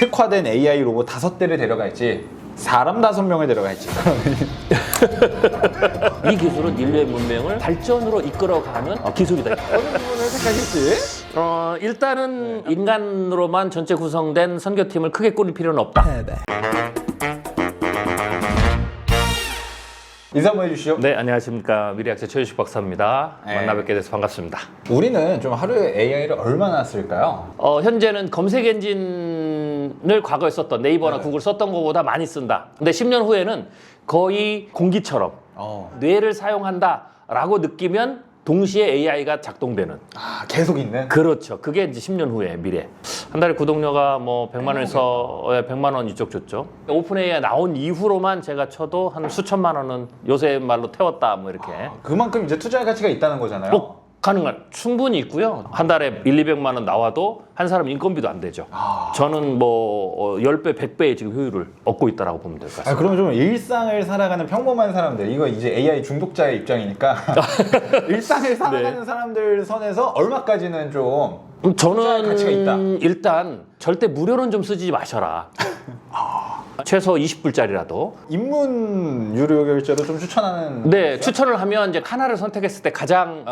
특화된 AI 로봇 5대를 데려갈지 사람 5명을 데려갈지. 이 기술은 인류의 문명을 발전으로 이끌어가는 기술이다. 어느 부분을 택하실지. 일단은 인간으로만 전체 구성된 선교팀을 크게 꾸릴 필요는 없다. 인사 한번 해주시죠. 네, 안녕하십니까. 미래학자 최유식 박사입니다. 네. 만나 뵙게 돼서 반갑습니다. 우리는 좀 하루에 AI를 얼마나 쓸까요? 현재는 검색 엔진을 과거에 썼던 네이버나 네. 구글 썼던 것보다 많이 쓴다. 근데 10년 후에는 거의 공기처럼 뇌를 사용한다라고 느끼면 동시에 AI가 작동되는. 계속 있는? 그렇죠. 그게 이제 10년 후에 미래. 한 달에 구독료가 뭐 100만 원에서 100만 원 이쪽 줬죠. 오픈 AI 나온 이후로만 제가 쳐도 한 수천만 원은 요새 말로 태웠다 뭐 이렇게. 그만큼 이제 투자할 가치가 있다는 거잖아요. 가능한 충분히 있고요. 한 달에 200만 원 나와도 한 사람 인건비도 안 되죠. 저는 뭐 10배, 100배의 지금 효율을 얻고 있다라고 보면 될 것 같습니다. 그러면 좀 일상을 살아가는 평범한 사람들, 이거 이제 AI 중독자의 입장이니까 일상을 살아가는 사람들 선에서 얼마까지는 좀 투자할 가치가 있다. 저는 일단 절대 무료는 좀 쓰지 마셔라. 최소 20불짜리라도. 입문 유료 결제로 좀 추천하는. 네, 추천을 하면 이제 하나를 선택했을 때 가장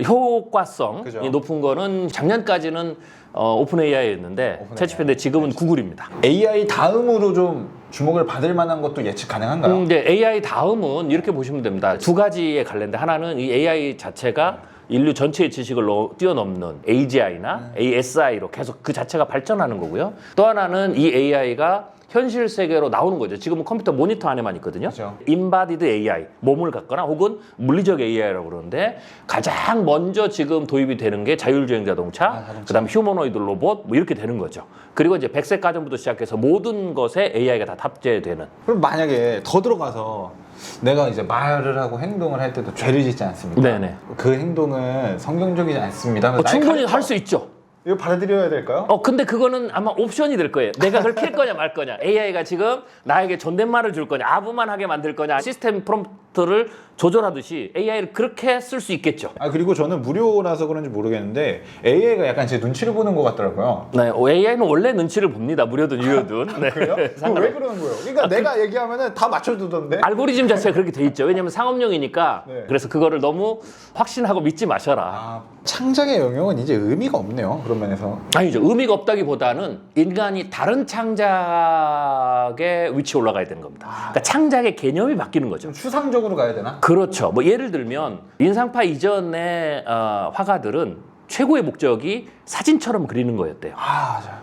효과성이 그죠. 높은 거는 작년까지는 오픈 AI였는데 채취했는데 지금은 구글입니다. AI 다음으로 좀 주목을 받을 만한 것도 예측 가능한가요? 근데 AI 다음은 이렇게 보시면 됩니다. 두 가지에 관련돼 하나는 이 AI 자체가 인류 전체의 지식을 뛰어넘는 AGI나 ASI로 계속 그 자체가 발전하는 거고요. 또 하나는 이 AI가 현실 세계로 나오는 거죠. 지금은 컴퓨터 모니터 안에만 있거든요. 그렇죠. Embodied AI, 몸을 갖거나 혹은 물리적 AI라고 그러는데 가장 먼저 지금 도입이 되는 게 자율주행 자동차, 그다음 휴머노이드 로봇 뭐 이렇게 되는 거죠. 그리고 이제 100세 가정부터 시작해서 모든 것에 AI가 다 탑재되는. 그럼 만약에 더 들어가서 내가 이제 말을 하고 행동을 할 때도 죄를 짓지 않습니까? 네네. 그 행동은 성경적이지 않습니다. 충분히 할 수 있죠. 이거 받아들여야 될까요? 근데 그거는 아마 옵션이 될 거예요. 내가 그걸 킬 거냐 말 거냐. AI가 지금 나에게 존댓말을 줄 거냐, 아부만 하게 만들 거냐. 시스템 프롬프트를 조절하듯이 AI를 그렇게 쓸 수 있겠죠. 그리고 저는 무료라서 그런지 모르겠는데 AI가 약간 제 눈치를 보는 것 같더라고요. 네, AI는 원래 눈치를 봅니다. 무료든 유료든. 네. 그래요? 그럼 왜 그러는 거예요? 그러니까 내가 얘기하면은 다 맞춰주던데. 알고리즘 자체가 그렇게 돼 있죠. 왜냐면 상업용이니까. 네. 그래서 그거를 너무 확신하고 믿지 마셔라. 창작의 영역은 이제 의미가 없네요. 그런 면에서. 아니죠. 의미가 없다기보다는 인간이 다른 창작의 위치에 올라가야 되는 겁니다. 그러니까 창작의 개념이 바뀌는 거죠. 좀 추상적으로 가야 되나? 그렇죠. 뭐 예를 들면 인상파 이전의 화가들은 최고의 목적이 사진처럼 그리는 거였대요.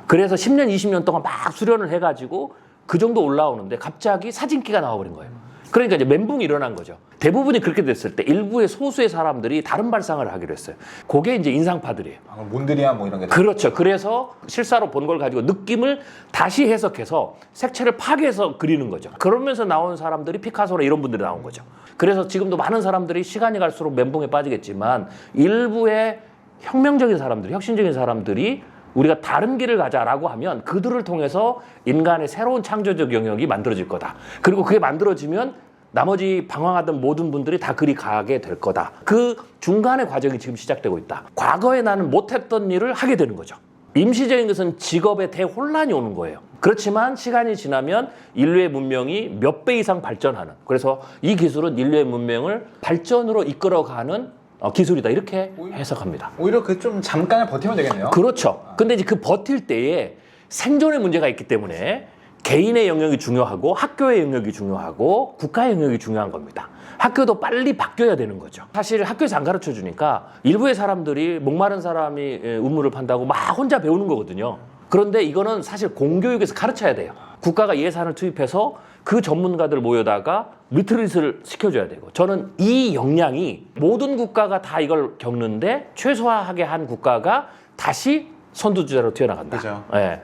그래서 10년, 20년 동안 막 수련을 해가지고 그 정도 올라오는데 갑자기 사진기가 나와버린 거예요. 그러니까 이제 멘붕이 일어난 거죠. 대부분이 그렇게 됐을 때 일부의 소수의 사람들이 다른 발상을 하기로 했어요. 그게 이제 인상파들이에요. 몬드리안 뭐 이런 게. 그렇죠. 그래서 실사로 본 걸 가지고 느낌을 다시 해석해서 색채를 파괴해서 그리는 거죠. 그러면서 나온 사람들이 피카소나 이런 분들이 나온 거죠. 그래서 지금도 많은 사람들이 시간이 갈수록 멘붕에 빠지겠지만 일부의 혁명적인 사람들, 혁신적인 사람들이 우리가 다른 길을 가자라고 하면 그들을 통해서 인간의 새로운 창조적 영역이 만들어질 거다. 그리고 그게 만들어지면 나머지 방황하던 모든 분들이 다 그리 가게 될 거다. 그 중간의 과정이 지금 시작되고 있다. 과거에 나는 못했던 일을 하게 되는 거죠. 임시적인 것은 직업에 대혼란이 오는 거예요. 그렇지만 시간이 지나면 인류의 문명이 몇 배 이상 발전하는. 그래서 이 기술은 인류의 문명을 발전으로 이끌어가는 기술이다. 이렇게 해석합니다. 오히려 그 좀 잠깐을 버티면 되겠네요. 그렇죠. 근데 이제 그 버틸 때에 생존의 문제가 있기 때문에 개인의 영역이 중요하고 학교의 영역이 중요하고 국가의 영역이 중요한 겁니다. 학교도 빨리 바뀌어야 되는 거죠. 사실 학교에서 안 가르쳐 주니까 일부의 사람들이 목마른 사람이 우물을 판다고 막 혼자 배우는 거거든요. 그런데 이거는 사실 공교육에서 가르쳐야 돼요. 국가가 예산을 투입해서 그 전문가들 모여다가 리트릿을 시켜줘야 되고, 저는 이 역량이 모든 국가가 다 이걸 겪는데 최소화하게 한 국가가 다시 선두주자로 튀어나간다. 그죠. 네.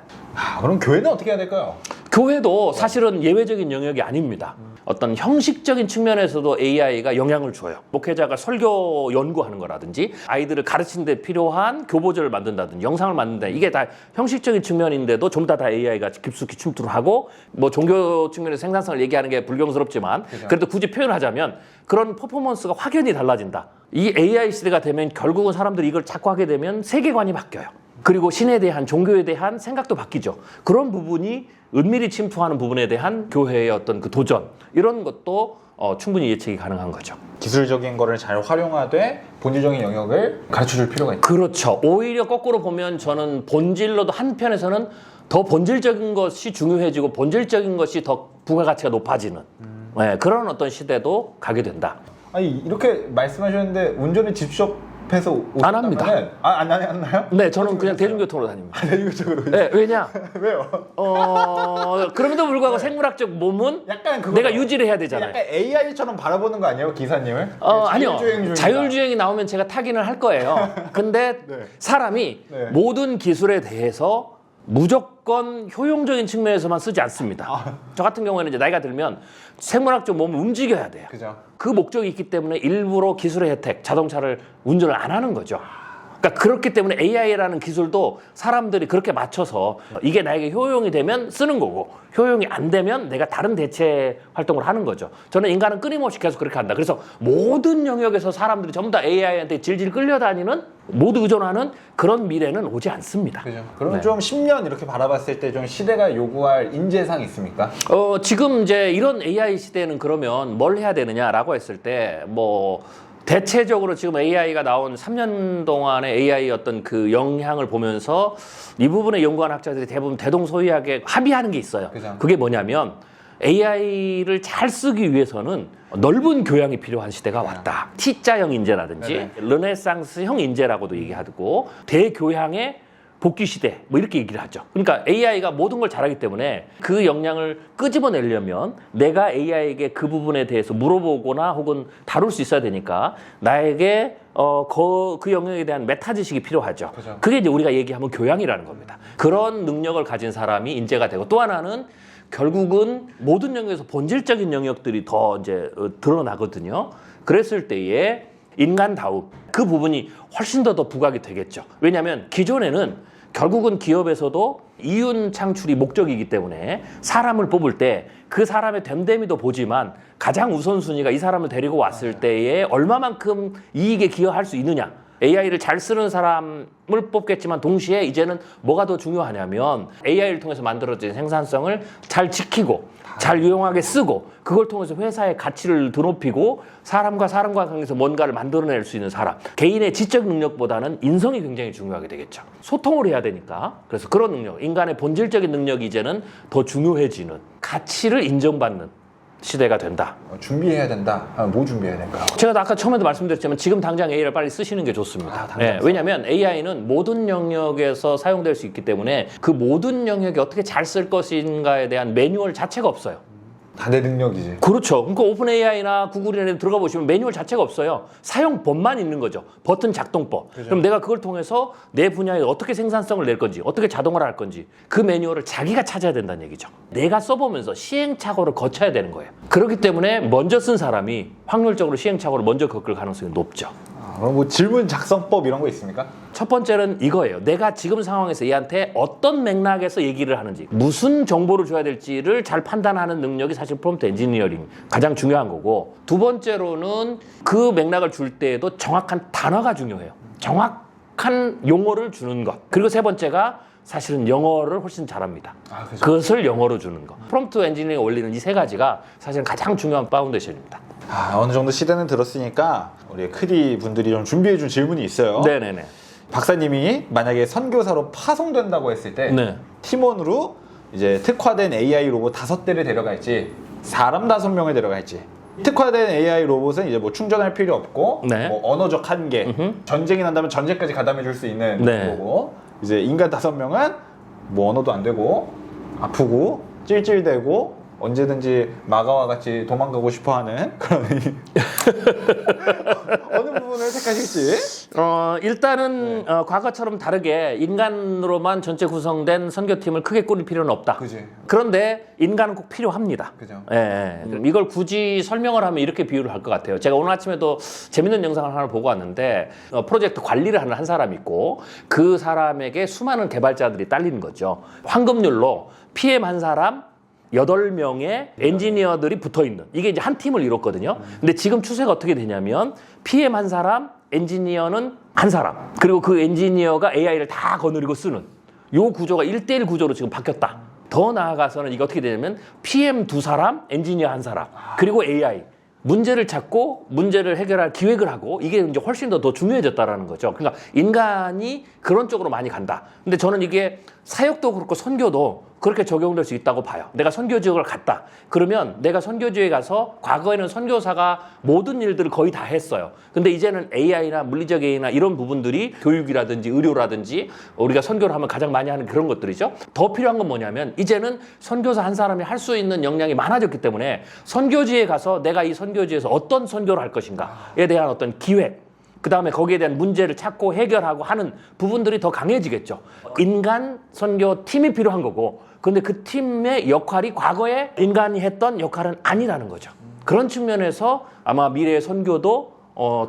그럼 교회는 어떻게 해야 될까요? 교회도 사실은 예외적인 영역이 아닙니다. 어떤 형식적인 측면에서도 AI가 영향을 줘요. 목회자가 설교 연구하는 거라든지 아이들을 가르치는 데 필요한 교보제를 만든다든지 영상을 만든다. 이게 다 형식적인 측면인데도 좀 다 AI가 깊숙이 침투를 하고, 뭐 종교 측면에서 생산성을 얘기하는 게 불경스럽지만 그래도 굳이 표현하자면 그런 퍼포먼스가 확연히 달라진다. 이 AI 시대가 되면 결국은 사람들이 이걸 자꾸 하게 되면 세계관이 바뀌어요. 그리고 신에 대한 종교에 대한 생각도 바뀌죠. 그런 부분이 은밀히 침투하는 부분에 대한 교회의 어떤 그 도전 이런 것도 충분히 예측이 가능한 거죠. 기술적인 거를 잘 활용하되 본질적인 영역을 가르쳐줄 필요가 있다. 그렇죠. 오히려 거꾸로 보면 저는 본질로도 한편에서는 더 본질적인 것이 중요해지고 본질적인 것이 더 부가가치가 높아지는 네, 그런 어떤 시대도 가게 된다. 아니 이렇게 말씀하셨는데 운전을 직접 해서 안 합니다. 안 나요? 네, 저는 그냥 대중교통으로 다닙니다. 대중적으로. 네, 왜냐? 왜요? 그럼에도 불구하고 생물학적 몸은 약간 그거 내가 유지를 해야 되잖아요. 약간 AI처럼 바라보는 거 아니에요, 기사님을? 아니요. 중이다. 자율주행이 나오면 제가 타기는 할 거예요. 근데 네. 사람이 네. 모든 기술에 대해서 무조건 효용적인 측면에서만 쓰지 않습니다. 저 같은 경우에는 이제 나이가 들면 생물학적 몸을 움직여야 돼요. 그죠. 그 목적이 있기 때문에 일부러 기술의 혜택, 자동차를 운전을 안 하는 거죠. 그러니까 그렇기 때문에 AI라는 기술도 사람들이 그렇게 맞춰서 이게 나에게 효용이 되면 쓰는 거고 효용이 안 되면 내가 다른 대체 활동을 하는 거죠. 저는 인간은 끊임없이 계속 그렇게 한다. 그래서 모든 영역에서 사람들이 전부 다 AI한테 질질 끌려다니는 모두 의존하는 그런 미래는 오지 않습니다. 그죠. 그러면 네. 좀 10년 이렇게 바라봤을 때 좀 시대가 요구할 인재상 있습니까? 지금 이제 이런 AI 시대는 그러면 뭘 해야 되느냐라고 했을 때 뭐 대체적으로 지금 AI가 나온 3년 동안의 AI 어떤 그 영향을 보면서 이 부분에 연구하는 학자들이 대부분 대동소이하게 합의하는 게 있어요. 그죠. 그게 뭐냐면 AI를 잘 쓰기 위해서는 넓은 교양이 필요한 시대가 왔다. T자형 인재라든지 네네. 르네상스형 인재라고도 얘기하고 대교양의 복귀 시대 뭐 이렇게 얘기를 하죠. 그러니까 AI가 모든 걸 잘하기 때문에 그 역량을 끄집어내려면 내가 AI에게 그 부분에 대해서 물어보거나 혹은 다룰 수 있어야 되니까 나에게 그 영역에 대한 메타 지식이 필요하죠. 그죠. 그게 이제 우리가 얘기하면 교양이라는 겁니다. 그런 능력을 가진 사람이 인재가 되고 또 하나는 결국은 모든 영역에서 본질적인 영역들이 더 이제 드러나거든요. 그랬을 때에 인간다움 그 부분이 훨씬 더 부각이 되겠죠. 왜냐하면 기존에는 결국은 기업에서도 이윤 창출이 목적이기 때문에 사람을 뽑을 때 그 사람의 됨됨이도 보지만 가장 우선순위가 이 사람을 데리고 왔을 때에 얼마만큼 이익에 기여할 수 있느냐. AI를 잘 쓰는 사람을 뽑겠지만 동시에 이제는 뭐가 더 중요하냐면 AI를 통해서 만들어진 생산성을 잘 지키고 잘 유용하게 쓰고 그걸 통해서 회사의 가치를 드높이고 사람과 관계에서 뭔가를 만들어낼 수 있는 사람. 개인의 지적 능력보다는 인성이 굉장히 중요하게 되겠죠. 소통을 해야 되니까. 그래서 그런 능력, 인간의 본질적인 능력이 이제는 더 중요해지는 가치를 인정받는 시대가 된다. 준비해야 된다. 뭐 준비해야 될까? 제가 아까 처음에도 말씀드렸지만 지금 당장 AI를 빨리 쓰시는 게 좋습니다. 네, 왜냐하면 AI는 모든 영역에서 사용될 수 있기 때문에 그 모든 영역에 어떻게 잘 쓸 것인가에 대한 매뉴얼 자체가 없어요. 다 내 능력이지. 그렇죠. 그러니까 오픈 AI나 구글이나 이런 데 들어가 보시면 매뉴얼 자체가 없어요. 사용법만 있는 거죠. 버튼 작동법. 그죠. 그럼 내가 그걸 통해서 내 분야에 어떻게 생산성을 낼 건지, 어떻게 자동화를 할 건지 그 매뉴얼을 자기가 찾아야 된다는 얘기죠. 내가 써보면서 시행착오를 거쳐야 되는 거예요. 그렇기 때문에 먼저 쓴 사람이 확률적으로 시행착오를 먼저 겪을 가능성이 높죠. 그럼 뭐 질문 작성법 이런 거 있습니까? 첫 번째는 이거예요. 내가 지금 상황에서 얘한테 어떤 맥락에서 얘기를 하는지, 무슨 정보를 줘야 될지를 잘 판단하는 능력이 사실 프롬프트 엔지니어링 가장 중요한 거고, 두 번째로는 그 맥락을 줄 때에도 정확한 단어가 중요해요. 정확한 용어를 주는 것. 그리고 세 번째가 사실은 영어를 훨씬 잘합니다. 그죠. 그것을 영어로 주는 것. 프롬프트 엔지니어링 원리는 이 세 가지가 사실은 가장 중요한 파운데이션입니다. 어느 정도 시대는 들었으니까 우리 크디 분들이 좀 준비해준 질문이 있어요. 네네네. 박사님이 만약에 선교사로 파송된다고 했을 때 네. 팀원으로 이제 특화된 AI 로봇 5대를 데려갈지 사람 5명을 데려갈지. 특화된 AI 로봇은 이제 뭐 충전할 필요 없고 네. 뭐 언어적 한계, 전쟁이 난다면 전쟁까지 가담해 줄 수 있는 네. 거고, 이제 인간 5명은 뭐 언어도 안 되고 아프고 찔찔대고 언제든지 마가와 같이 도망가고 싶어하는 그런 어느 부분을 택하실지. 일단은 과거처럼 다르게 인간으로만 전체 구성된 선교팀을 크게 꾸릴 필요는 없다. 그지. 그런데 인간은 꼭 필요합니다. 그죠. 예, 그럼 이걸 굳이 설명을 하면 이렇게 비유를 할 것 같아요. 제가 오늘 아침에도 재밌는 영상을 하나 보고 왔는데 프로젝트 관리를 하는 한 사람이 있고 그 사람에게 수많은 개발자들이 딸리는 거죠. 황금률로 PM 한 사람 8명의 엔지니어들이 붙어 있는 이게 이제 한 팀을 이뤘거든요. 근데 지금 추세가 어떻게 되냐면 PM 한 사람 엔지니어는 한 사람, 그리고 그 엔지니어가 AI를 다 거느리고 쓰는 요 구조가 1대1 구조로 지금 바뀌었다. 더 나아가서는 이게 어떻게 되냐면 PM 두 사람, 엔지니어 한 사람, 그리고 AI. 문제를 찾고 문제를 해결할 기획을 하고 이게 이제 훨씬 더 중요해졌다라는 거죠. 그러니까 인간이 그런 쪽으로 많이 간다. 근데 저는 이게 사역도 그렇고 선교도 그렇게 적용될 수 있다고 봐요. 내가 선교 지역을 갔다. 그러면 내가 선교 지역에 가서 과거에는 선교사가 모든 일들을 거의 다 했어요. 근데 이제는 AI나 물리적 AI나 이런 부분들이 교육이라든지 의료라든지 우리가 선교를 하면 가장 많이 하는 그런 것들이죠. 더 필요한 건 뭐냐면 이제는 선교사 한 사람이 할 수 있는 역량이 많아졌기 때문에 선교지에 가서 내가 이 선교지에서 어떤 선교를 할 것인가에 대한 어떤 기획, 그 다음에 거기에 대한 문제를 찾고 해결하고 하는 부분들이 더 강해지겠죠. 인간 선교 팀이 필요한 거고, 근데 그 팀의 역할이 과거에 인간이 했던 역할은 아니라는 거죠. 그런 측면에서 아마 미래의 선교도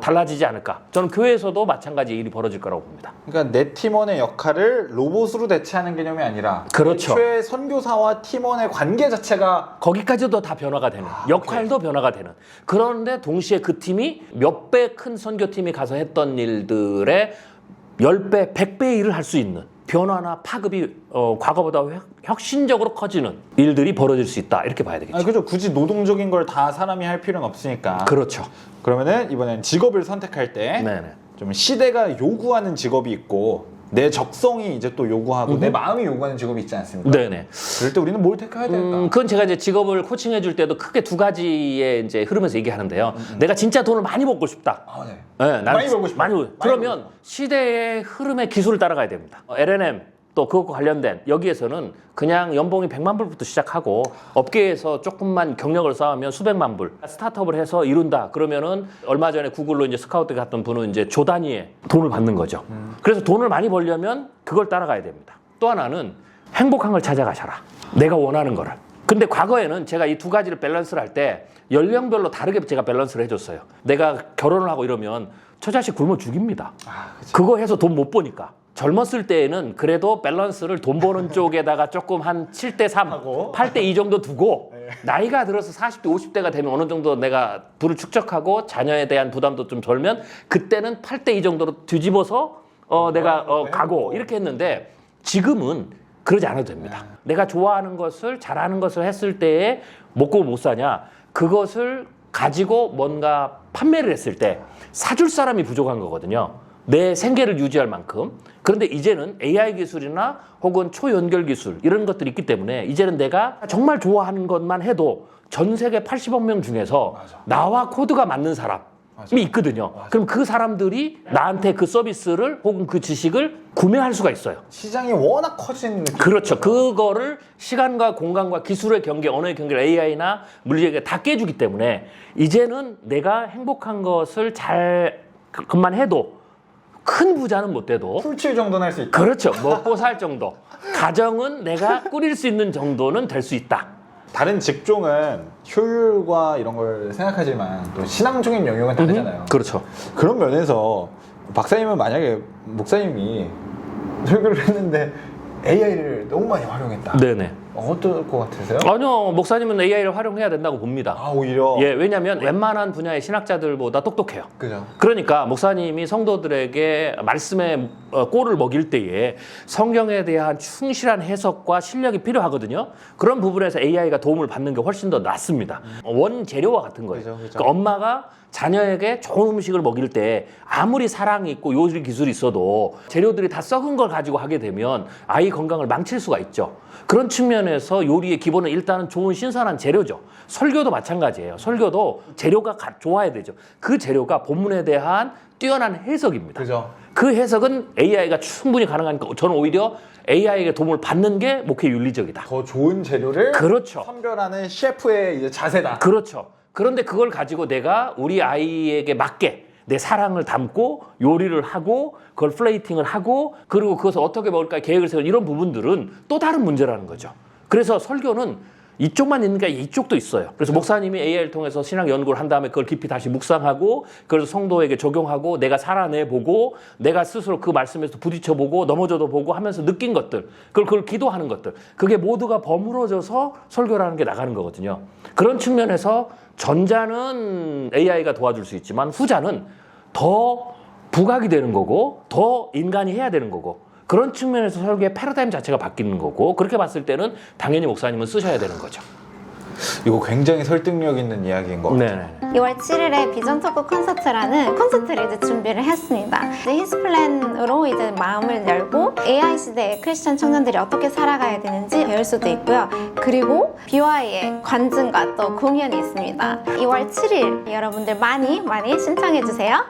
달라지지 않을까. 저는 교회에서도 마찬가지 일이 벌어질 거라고 봅니다. 그러니까 내 팀원의 역할을 로봇으로 대체하는 개념이 아니라 그렇죠. 애초에 선교사와 팀원의 관계 자체가 거기까지도 다 변화가 되는, 역할도 변화가 되는. 그런데 동시에 그 팀이 몇 배 큰 선교팀이 가서 했던 일들의 10배, 100배의 일을 할 수 있는 변화나 파급이 과거보다 혁신적으로 커지는 일들이 벌어질 수 있다. 이렇게 봐야 되겠죠. 그죠. 굳이 노동적인 걸 다 사람이 할 필요는 없으니까. 그렇죠. 그러면은 이번엔 직업을 선택할 때 좀 시대가 요구하는 직업이 있고 내 적성이 이제 또 요구하고 내 마음이 요구하는 직업이 있지 않습니까? 네네. 그럴 때 우리는 뭘 택해야 될까? 그건 제가 이제 직업을 코칭해 줄 때도 크게 두 가지의 이제 흐름에서 얘기하는데요. 내가 진짜 돈을 많이 벌고 싶다. 아, 네. 네, 많이 벌고 싶다. 그러면 시대의 흐름의 기술을 따라가야 됩니다. LNM 또 그것과 관련된 여기에서는 그냥 연봉이 100만 불부터 시작하고 업계에서 조금만 경력을 쌓으면 수백만 불. 스타트업을 해서 이룬다. 그러면은 얼마 전에 구글로 이제 스카우트 갔던 분은 이제 조 단위의 돈을 받는 거죠. 그래서 돈을 많이 벌려면 그걸 따라가야 됩니다. 또 하나는 행복한 걸 찾아가셔라. 내가 원하는 거를. 근데 과거에는 제가 이 두 가지를 밸런스를 할 때 연령별로 다르게 제가 밸런스를 해줬어요. 내가 결혼을 하고 이러면 저 자식 굶어 죽입니다. 그거 해서 돈 못 버니까. 젊었을 때에는 그래도 밸런스를 돈 버는 쪽에다가 조금 한 7대 3, 8대 2 정도 두고 나이가 들어서 40대, 50대가 되면 어느 정도 내가 부를 축적하고 자녀에 대한 부담도 좀 덜면 그때는 8대 2 정도로 뒤집어서 내가 가고 이렇게 했는데 지금은 그러지 않아도 됩니다. 내가 좋아하는 것을 잘하는 것을 했을 때에 먹고 못 사냐 그것을 가지고 뭔가 판매를 했을 때 사줄 사람이 부족한 거거든요. 내 생계를 유지할 만큼. 그런데 이제는 AI 기술이나 혹은 초연결 기술 이런 것들이 있기 때문에 이제는 내가 정말 좋아하는 것만 해도 전 세계 80억 명 중에서 나와 코드가 맞는 사람이 있거든요. 그럼 그 사람들이 나한테 그 서비스를 혹은 그 지식을 구매할 수가 있어요. 시장이 워낙 커진 느낌. 그렇죠. 그거를 시간과 공간과 기술의 경계, 언어의 경계를 AI나 물리적에 다 깨주기 때문에 이제는 내가 행복한 것을 그만 해도 큰 부자는 못 돼도 풀칠 정도는 할 수 있다. 그렇죠. 먹고 살 정도. 가정은 내가 꾸릴 수 있는 정도는 될 수 있다. 다른 직종은 효율과 이런 걸 생각하지만 또 신앙적인 영역은 다르잖아요. 그렇죠. 그런 면에서 박사님은 만약에 목사님이 설교를 했는데 AI를 너무 많이 활용했다. 네네. 어떨 것 같으세요? 아니요. 목사님은 AI를 활용해야 된다고 봅니다. 아, 오히려. 예, 왜냐하면 웬만한 분야의 신학자들보다 똑똑해요. 그죠. 그러니까 목사님이 성도들에게 말씀의 꼴을 먹일 때에 성경에 대한 충실한 해석과 실력이 필요하거든요. 그런 부분에서 AI가 도움을 받는 게 훨씬 더 낫습니다. 원재료와 같은 거예요. 그죠. 그러니까 엄마가 자녀에게 좋은 음식을 먹일 때 아무리 사랑이 있고 요리 기술이 있어도 재료들이 다 썩은 걸 가지고 하게 되면 아이 건강을 망칠 수가 있죠. 그런 측면에서 요리의 기본은 일단은 좋은 신선한 재료죠. 설교도 마찬가지예요. 설교도 재료가 좋아야 되죠. 그 재료가 본문에 대한 뛰어난 해석입니다. 그죠. 그 해석은 AI가 충분히 가능하니까 저는 오히려 AI에게 도움을 받는 게 목회 윤리적이다. 더 좋은 재료를 그렇죠. 선별하는 셰프의 이제 자세다. 그렇죠. 그런데 그걸 가지고 내가 우리 아이에게 맞게 내 사랑을 담고 요리를 하고 그걸 플레이팅을 하고 그리고 그것을 어떻게 먹을까 계획을 세우는 이런 부분들은 또 다른 문제라는 거죠. 그래서 설교는 이쪽만 있는 게 이쪽도 있어요. 그래서 목사님이 AI를 통해서 신학 연구를 한 다음에 그걸 깊이 다시 묵상하고 그래서 성도에게 적용하고 내가 살아내보고 내가 스스로 그 말씀에서 부딪혀보고 넘어져도 보고 하면서 느낀 것들 그걸 기도하는 것들 그게 모두가 버무러져서 설교라는 게 나가는 거거든요. 그런 측면에서 전자는 AI가 도와줄 수 있지만 후자는 더 부각이 되는 거고 더 인간이 해야 되는 거고 그런 측면에서 설계의 패러다임 자체가 바뀌는 거고 그렇게 봤을 때는 당연히 목사님은 쓰셔야 되는 거죠. 이거 굉장히 설득력 있는 이야기인 것 같아요. 네. 2월 7일에 비전 토크 콘서트라는 콘서트를 이제 준비를 했습니다. 이제 히스플랜으로 이제 마음을 열고 AI 시대의 크리스천 청년들이 어떻게 살아가야 되는지 배울 수도 있고요. 그리고 BY의 관증과 또 공연이 있습니다. 2월 7일 여러분들 많이 신청해 주세요.